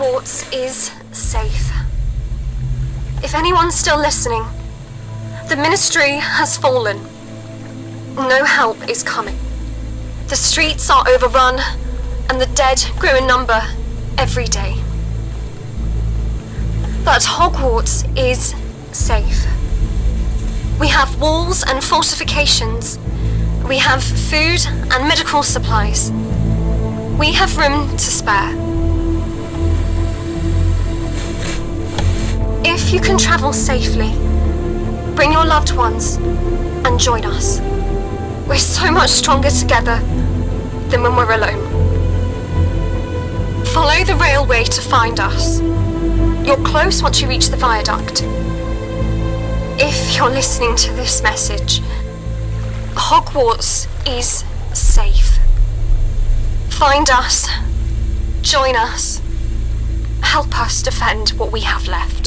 Hogwarts is safe. If anyone's still listening, the Ministry has fallen. No help is coming. The streets are overrun, and the dead grow in number every day. But Hogwarts is safe. We have walls and fortifications. We have food and medical supplies. We have room to spare. If you can travel safely, bring your loved ones and join us. We're so much stronger together than when we're alone. Follow the railway to find us. You're close once you reach the viaduct. If you're listening to this message, Hogwarts is safe. Find us, join us, help us defend what we have left.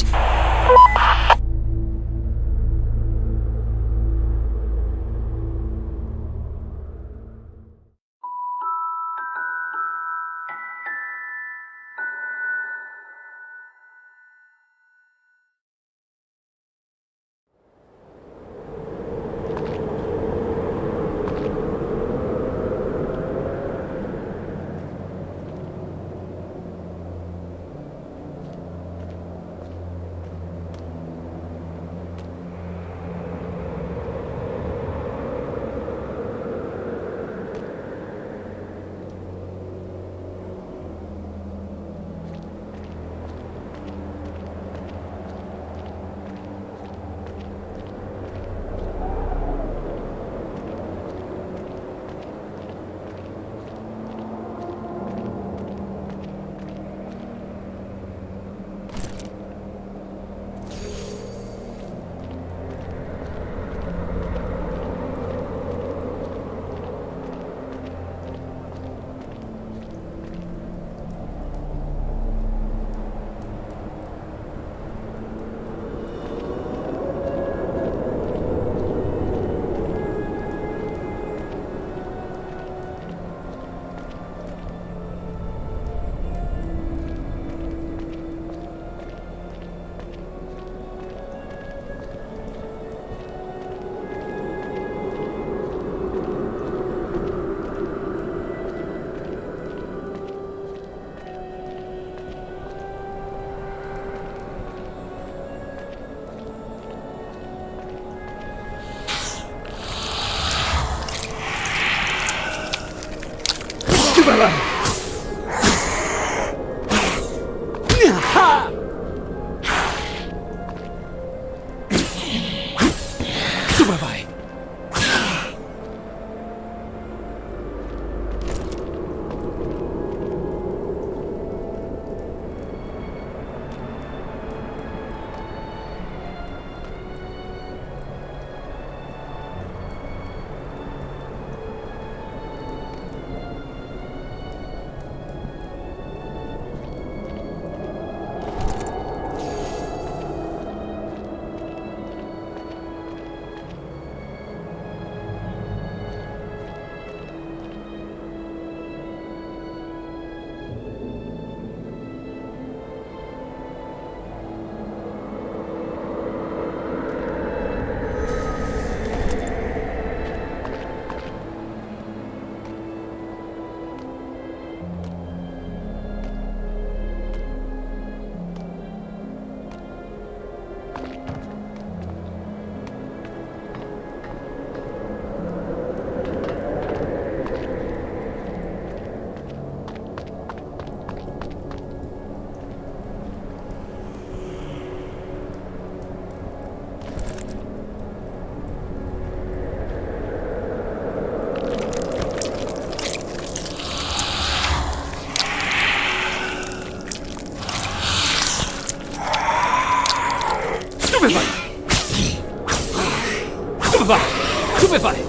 Come fai?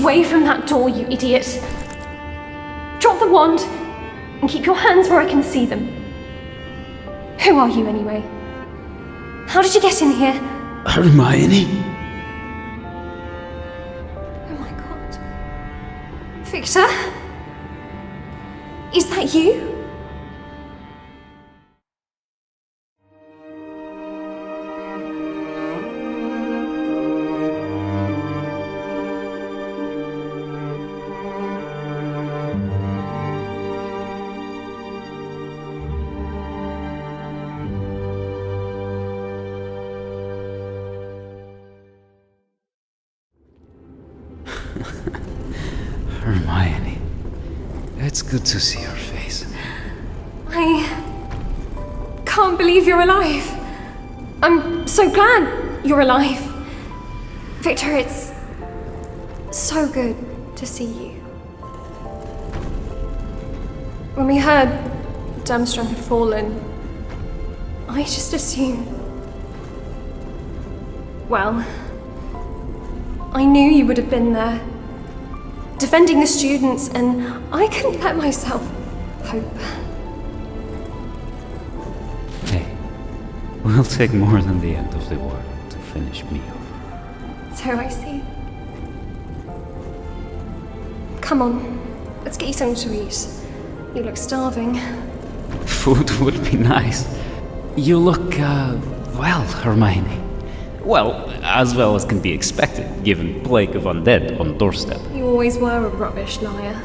away from that door, you idiot! Drop the wand and keep your hands where I can see them. Who are you, anyway? How did you get in here? Hermione? Oh my god. Victor? Is that you? Hermione, it's good to see your face. I can't believe you're alive. I'm so glad you're alive. Victor, it's so good to see you. When we heard Durmstrang had fallen, I just assumed... Well, I knew you would have been there, defending the students, and I couldn't let myself hope. Hey, we'll take more than the end of the world to finish me off. So I see. Come on, let's get you something to eat. You look starving. Food would be nice. You look, well, Hermione. Well as can be expected, given plague of undead on doorstep. You always were a rubbish liar.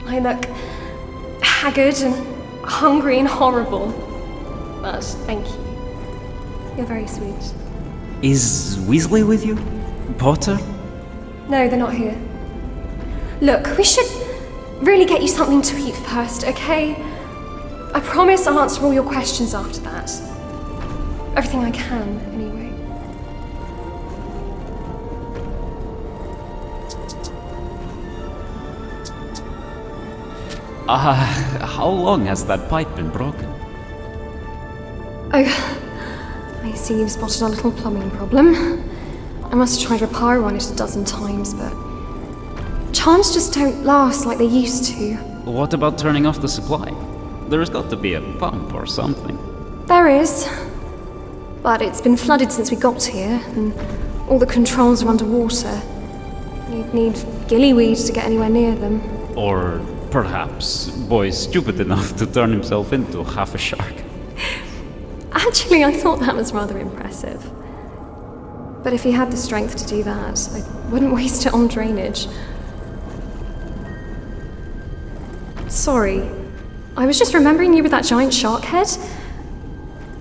I look haggard and hungry and horrible. But thank you. You're very sweet. Is Weasley with you? Potter? No, they're not here. Look, we should really get you something to eat first, okay? I promise I'll answer all your questions after that. Everything I can, anyway. How long has that pipe been broken? Oh, I see you've spotted our little plumbing problem. I must have tried to repair on it a dozen times, but charms just don't last like they used to. What about turning off the supply? There's got to be a pump or something. There is, but it's been flooded since we got here, and all the controls are underwater. You'd need gillyweed to get anywhere near them. Or perhaps boy's stupid enough to turn himself into half a shark. Actually, I thought that was rather impressive. But if he had the strength to do that, I wouldn't waste it on drainage. Sorry, I was just remembering you with that giant shark head.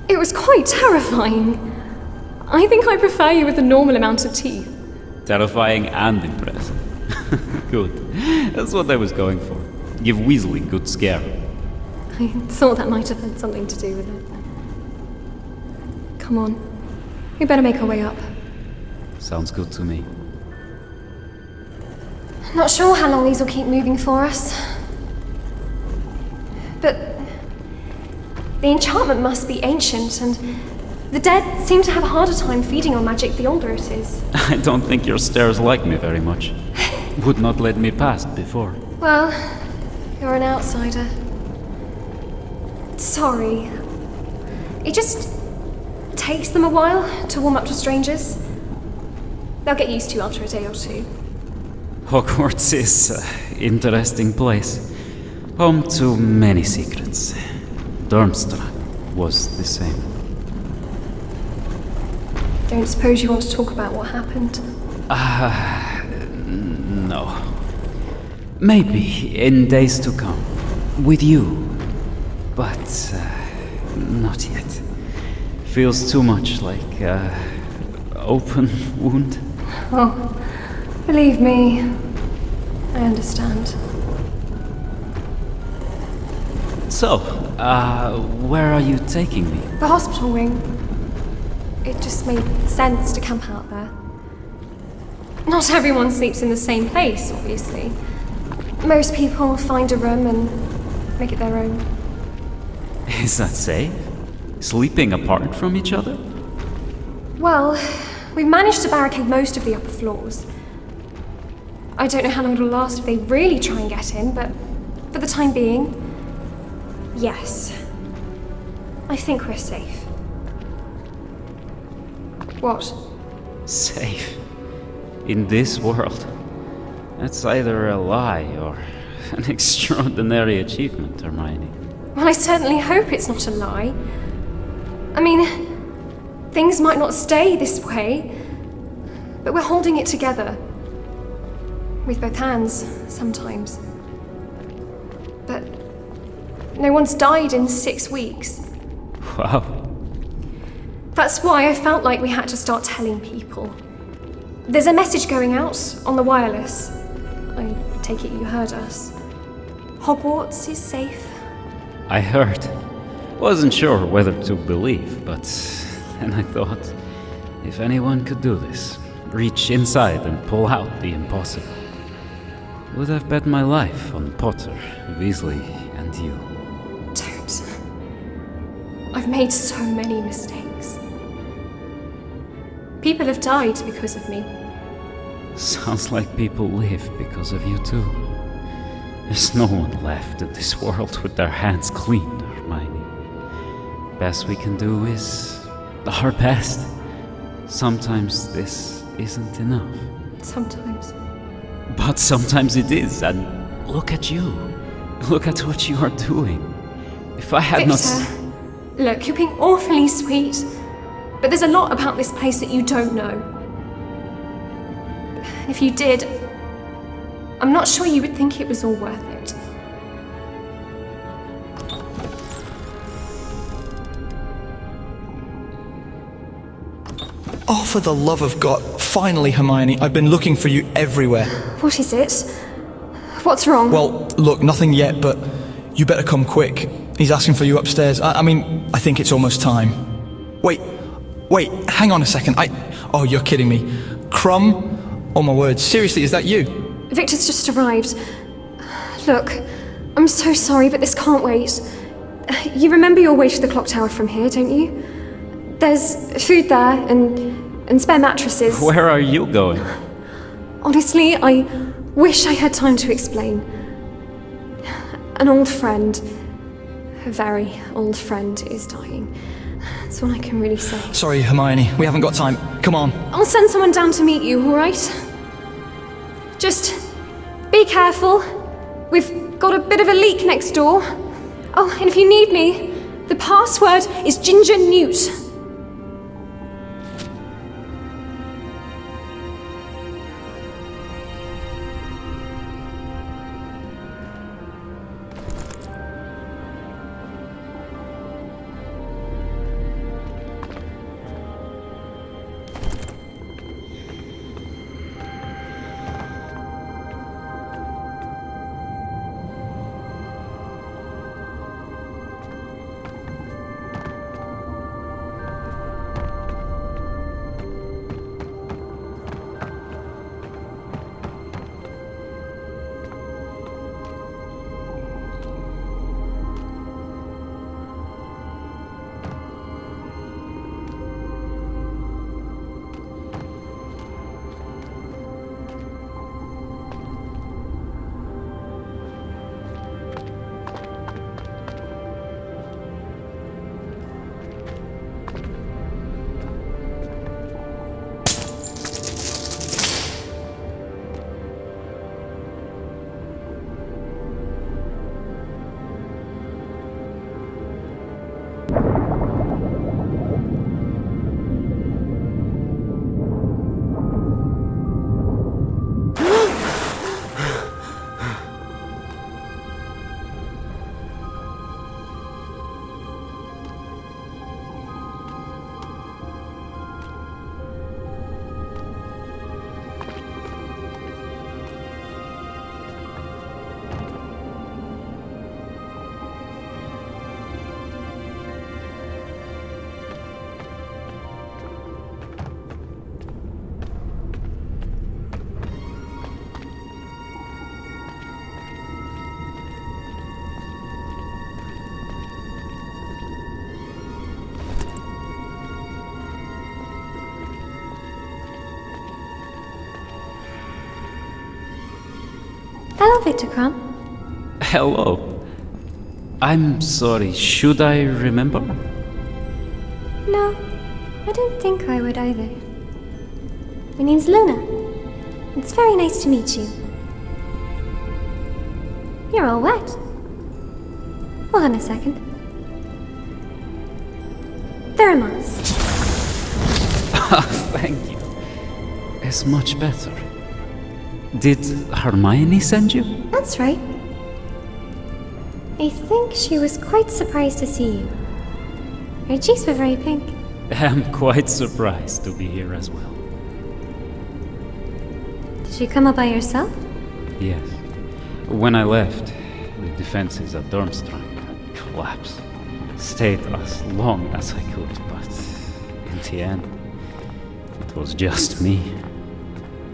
It was quite terrifying. I think I prefer you with the normal amount of teeth. Terrifying and impressive. Good. That's what I was going for. Give Weasley good scare. I thought that might have had something to do with it. Come on. We better make our way up. Sounds good to me. Not sure how long these will keep moving for us. But the enchantment must be ancient, and the dead seem to have a harder time feeding on magic the older it is. I don't think your stairs like me very much. Would not let me past before. Well, you're an outsider. Sorry. It just takes them a while to warm up to strangers. They'll get used to you after a day or two. Hogwarts is an interesting place. Home to many secrets. Durmstrang was the same. Don't suppose you want to talk about what happened? No. Maybe in days to come. With you. But not yet. Feels too much like open wound. Oh, believe me, I understand. So, where are you taking me? The hospital wing. It just made sense to camp out there. Not everyone sleeps in the same place, obviously. Most people find a room and make it their own. Is that safe? Sleeping apart from each other? Well, we've managed to barricade most of the upper floors. I don't know how long it'll last if they really try and get in, but for the time being, yes. I think we're safe. What? Safe? In this world? That's either a lie or an extraordinary achievement, Hermione. Well, I certainly hope it's not a lie. I mean, things might not stay this way, but we're holding it together. With both hands, sometimes. But no one's died in 6 weeks. Wow. That's why I felt like we had to start telling people. There's a message going out on the wireless. I take it you heard us. Hogwarts is safe. I heard. Wasn't sure whether to believe, but then I thought, if anyone could do this, reach inside and pull out the impossible, would have bet my life on Potter, Weasley, and you. Don't. I've made so many mistakes. People have died because of me. Sounds like people live because of you too. There's no one left in this world with their hands clean, Hermione. Best we can do is our best. Sometimes this isn't enough. Sometimes. But sometimes it is, and look at you. Look at what you are doing. If I had Victor, look, you're being awfully sweet, but there's a lot about this place that you don't know. And if you did, I'm not sure you would think it was all worth it. Oh, for the love of God. Finally, Hermione, I've been looking for you everywhere. What is it? What's wrong? Well, look, nothing yet, but you better come quick. He's asking for you upstairs. I mean, I think it's almost time. Wait, hang on a second. Oh, you're kidding me. Krum? Oh my word, seriously, is that you? Victor's just arrived. Look, I'm so sorry, but this can't wait. You remember your way to the clock tower from here, don't you? There's food there and spare mattresses. Where are you going? Honestly, I wish I had time to explain. An old friend, a very old friend, is dying. That's all I can really say. Sorry, Hermione, we haven't got time. Come on. I'll send someone down to meet you, all right? Just be careful. We've got a bit of a leak next door. Oh, and if you need me, the password is Ginger Newt. Hello, Viktor Krum. Hello. I'm sorry, should I remember? No, I don't think I would either. My name's Luna. It's very nice to meet you. You're all wet. Hold on a second. Thermos. Thank you. It's much better. Did Hermione send you? That's right. I think she was quite surprised to see you. Her cheeks were very pink. I'm quite surprised to be here as well. Did she come up by herself? Yes. When I left, the defenses at Durmstrang had collapsed. Stayed as long as I could, but in the end, it was just me.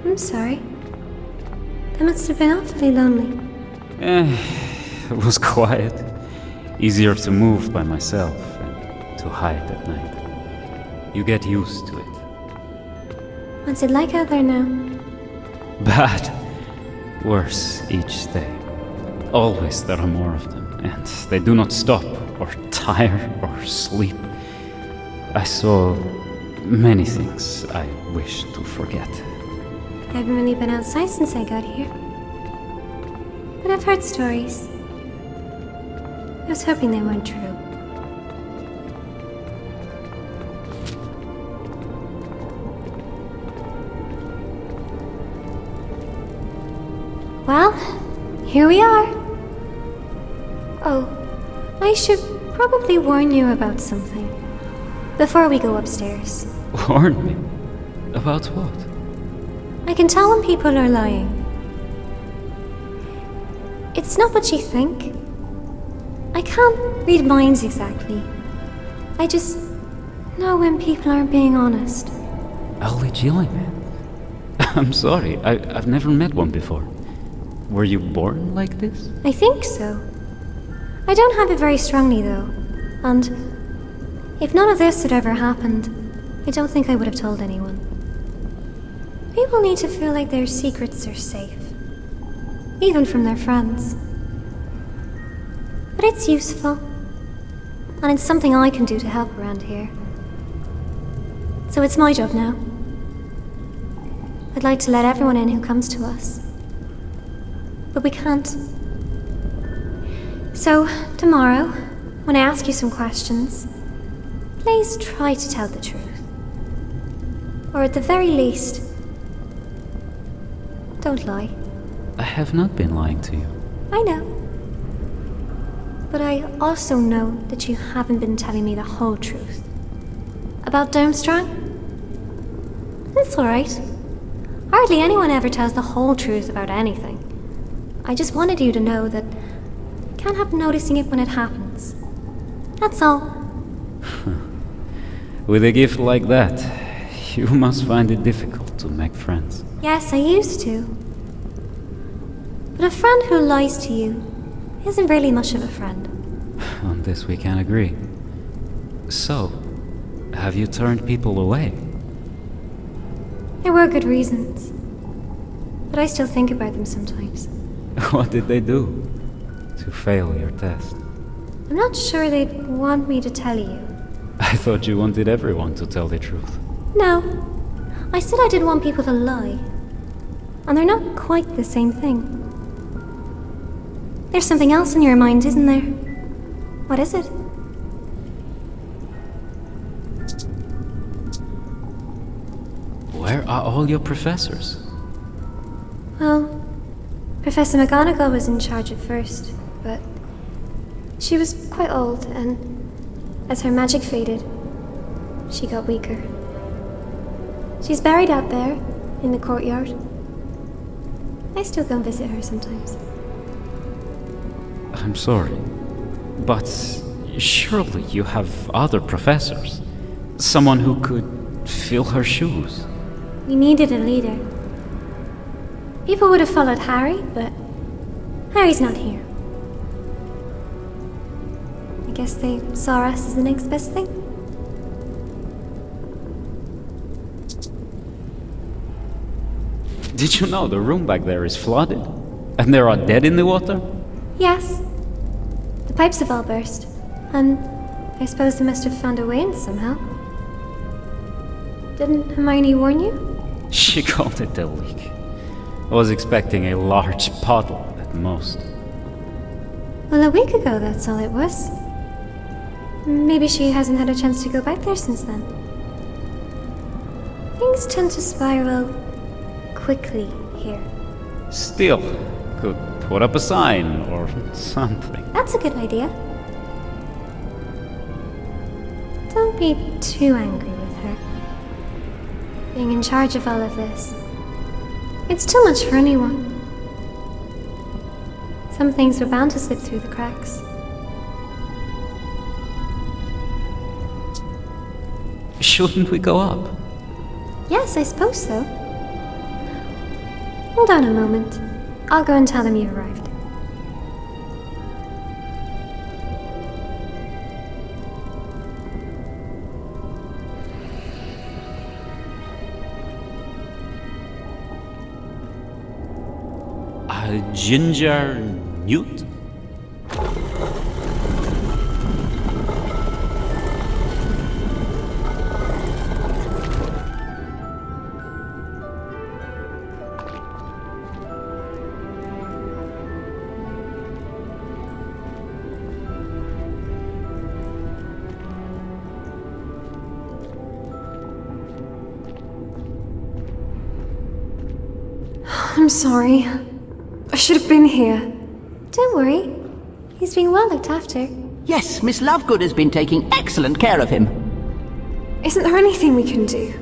I'm sorry. That must have been awfully lonely. It was quiet. Easier to move by myself and to hide at night. You get used to it. What's it like out there now? Bad. Worse each day. Always there are more of them, and they do not stop, or tire, or sleep. I saw many things I wish to forget. I haven't really been outside since I got here. But I've heard stories. I was hoping they weren't true. Well, here we are. Oh, I should probably warn you about something before we go upstairs. Warn me? About what? I can tell when people are lying. It's not what you think. I can't read minds exactly. I just know when people aren't being honest. A legitimate? I'm sorry, I've never met one before. Were you born like this? I think so. I don't have it very strongly though, and if none of this had ever happened, I don't think I would have told anyone. People need to feel like their secrets are safe, even from their friends. But it's useful, and it's something I can do to help around here. So it's my job now. I'd like to let everyone in who comes to us, but we can't. So, tomorrow, when I ask you some questions, please try to tell the truth. Or at the very least, don't lie. I have not been lying to you. I know. But I also know that you haven't been telling me the whole truth. About Durmstrang? That's alright. Hardly anyone ever tells the whole truth about anything. I just wanted you to know that I can't help noticing it when it happens. That's all. With a gift like that, you must find it difficult to make friends. Yes, I used to. But a friend who lies to you isn't really much of a friend. On this we can agree. So, have you turned people away? There were good reasons. But I still think about them sometimes. What did they do to fail your test? I'm not sure they'd want me to tell you. I thought you wanted everyone to tell the truth. No. I said I didn't want people to lie. And they're not quite the same thing. There's something else in your mind, isn't there? What is it? Where are all your professors? Well, Professor McGonagall was in charge at first, but she was quite old, and as her magic faded, she got weaker. She's buried out there, in the courtyard. I still go and visit her sometimes. I'm sorry, but surely you have other professors. Someone who could fill her shoes. We needed a leader. People would have followed Harry, but Harry's not here. I guess they saw us as the next best thing. Did you know the room back there is flooded? And they're all dead in the water? Yes. The pipes have all burst. And I suppose they must have found a way in somehow. Didn't Hermione warn you? She called it a leak. I was expecting a large puddle at most. Well, a week ago, that's all it was. Maybe she hasn't had a chance to go back there since then. Things tend to spiral quickly here. Still, could put up a sign or something. That's a good idea. Don't be too angry with her. Being in charge of all of this. It's too much for anyone. Some things were bound to slip through the cracks. Shouldn't we go up? Yes, I suppose so. Hold on a moment. I'll go and tell them you've arrived. A ginger newt? I'm sorry. I should have been here. Don't worry. He's being well looked after. Yes, Miss Lovegood has been taking excellent care of him. Isn't there anything we can do?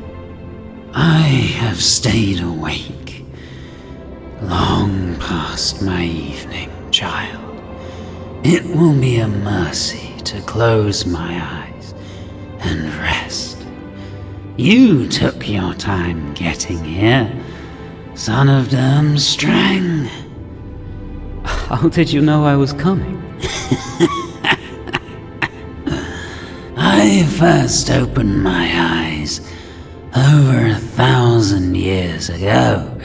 I have stayed awake long past my evening, child. It will be a mercy to close my eyes and rest. You took your time getting here, son of Durmstrang. How did you know I was coming? I first opened my eyes over 1,000 years ago,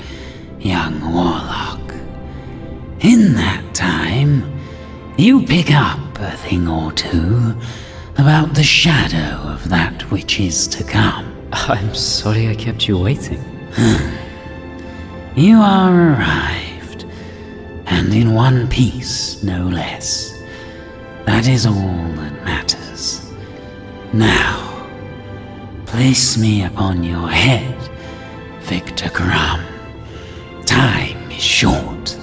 young warlock. In that time, you pick up a thing or two about the shadow of that which is to come. I'm sorry I kept you waiting. You are arrived, and in one piece, no less. That is all that matters. Now, place me upon your head, Viktor Krum. Time is short,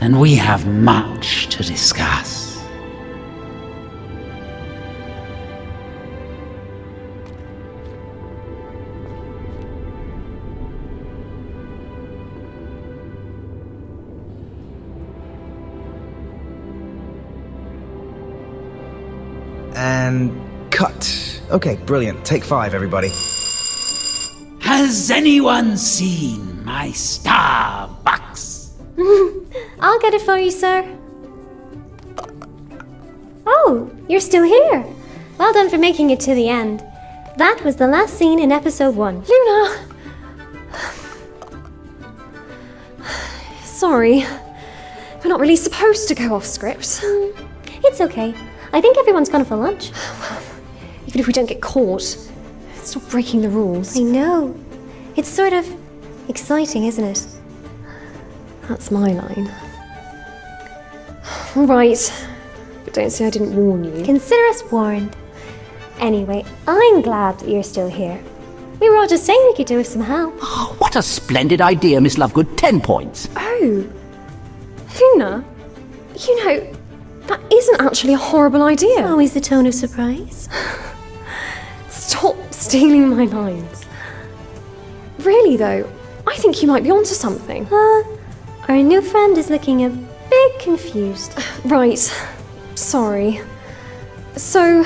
and we have much to discuss. And cut. Okay, brilliant. Take 5, everybody. Has anyone seen my Starbucks? I'll get it for you, sir. Oh, you're still here. Well done for making it to the end. That was the last scene in episode 1. Luna! Sorry. We're not really supposed to go off script. It's okay. I think everyone's gone for lunch. Even if we don't get caught, it's not breaking the rules. I know. It's sort of exciting, isn't it? That's my line. Right. But don't say I didn't warn you. Consider us warned. Anyway, I'm glad that you're still here. We were all just saying we could do with some help. Oh, what a splendid idea, Miss Lovegood. 10 points. Oh. Luna, you know, that isn't actually a horrible idea. Always the tone of surprise. Stop stealing my lines. Really though, I think you might be onto something. Our new friend is looking a bit confused. Right. Sorry. So,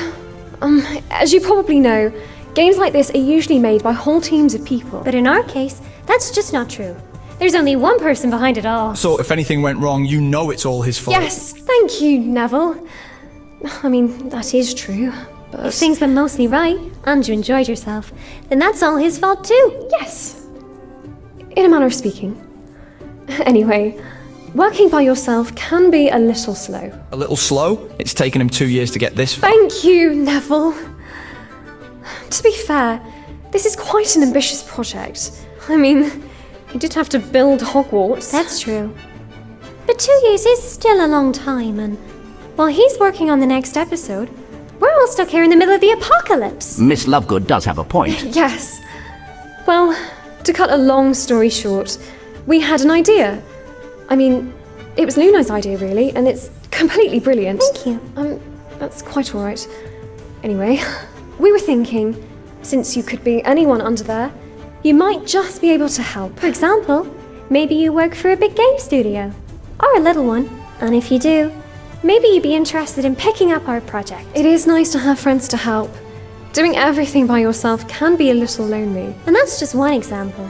as you probably know, games like this are usually made by whole teams of people. But in our case, that's just not true. There's only one person behind it all. So if anything went wrong, you know it's all his fault. Yes, thank you, Neville. I mean, that is true, but... If things went mostly right, and you enjoyed yourself, then that's all his fault too. Yes. In a manner of speaking. Anyway, Working by yourself can be a little slow. A little slow? It's taken him 2 years to get this far. Thank you, Neville. To be fair, this is quite an ambitious project. I mean, he did have to build Hogwarts. That's true. But 2 years is still a long time, and while he's working on the next episode, we're all stuck here in the middle of the apocalypse. Miss Lovegood does have a point. Yes. Well, to cut a long story short, we had an idea. I mean, it was Luna's idea, really, and it's completely brilliant. Thank you. That's quite all right. Anyway, we were thinking, since you could be anyone under there, you might just be able to help. For example, maybe you work for a big game studio, or a little one, and if you do, maybe you'd be interested in picking up our project. It is nice to have friends to help. Doing everything by yourself can be a little lonely. And that's just one example.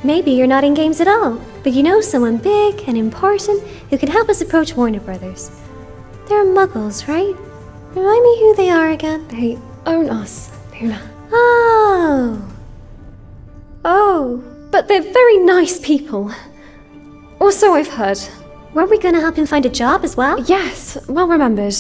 Maybe you're not in games at all, but you know someone big and important who can help us approach Warner Brothers. They're Muggles, right? Remind me who they are again. They own us, Luna. Oh, But they're very nice people. Or so I've heard. weren't we gonna help him find a job as well? Yes, well remembered.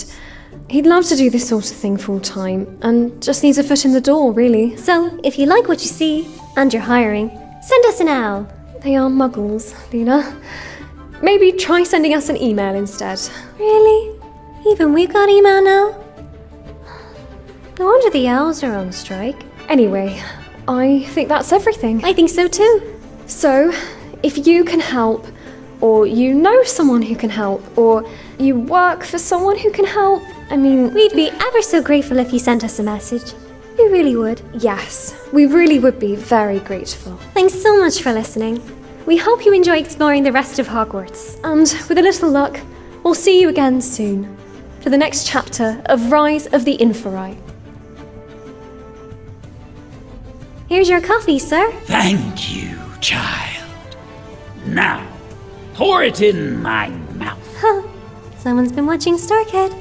He'd love to do this sort of thing full time, and just needs a foot in the door, really. So, if you like what you see, and you're hiring, send us an owl. They are Muggles, Luna. Maybe try sending us an email instead. Really? Even we've got email now? No wonder the owls are on strike. Anyway, I think that's everything. I think so too. So, if you can help, or you know someone who can help, or you work for someone who can help, I mean... We'd be ever so grateful if you sent us a message. We really would. Yes, we really would be very grateful. Thanks so much for listening. We hope you enjoy exploring the rest of Hogwarts. And with a little luck, we'll see you again soon for the next chapter of Rise of the Inferi. Here's your coffee, sir. Thank you, child. Now, pour it in my mouth. Someone's been watching Starkid.